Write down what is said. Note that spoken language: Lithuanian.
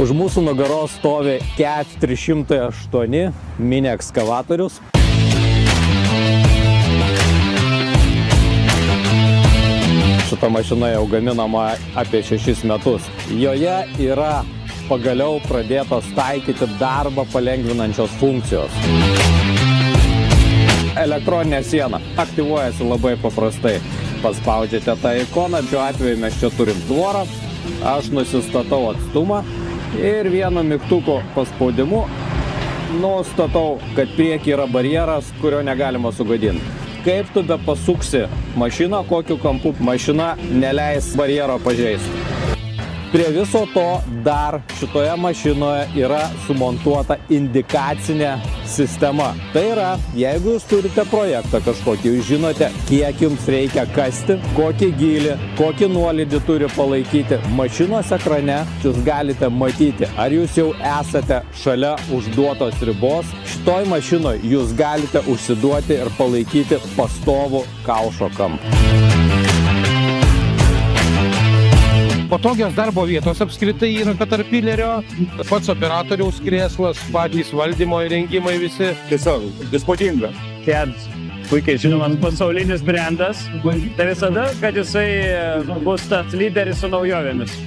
Už mūsų nugaros stovi CAT 308 mini ekskavatorius. Šita mašina jau gaminama apie 6 metus. Joje yra pagaliau pradėtos taikyti darbą palengvinančios funkcijos. Elektroninė siena aktyvuojasi labai paprastai. Paspaudžiate tą ikoną, šiuo atveju mes čia turim tvorą. Aš nusistatau atstumą ir vienu mygtuko paspaudimu nustatau, kad prieky yra barjeras, kurio negalima sugadinti. Kaip tu be pasuksi mašiną, kokiu kampu mašina neleis barjero pažeisti. Prie viso to dar šitoje mašinoje yra sumontuota indikacinė sistema. Tai yra, jeigu jūs turite projektą kažkokį, jūs žinote, kiek jums reikia kasti, kokį gylį, kokį nuolydį turi palaikyti, mašinos ekrane jūs galite matyti, ar jūs jau esate šalia užduotos ribos. Šitoj mašinoje jūs galite užsiduoti ir palaikyti pastovų kaušo kampą. Patogios darbo vietos apskritai yra Caterpillerio, pats operatoriaus krėslas, patys valdymo įrengimai visi. Tiesiog įspūdinga. CAT puikiai žinomas pasaulinis brandas, tai visada, kad jisai bus tas lyderis su naujovėmis.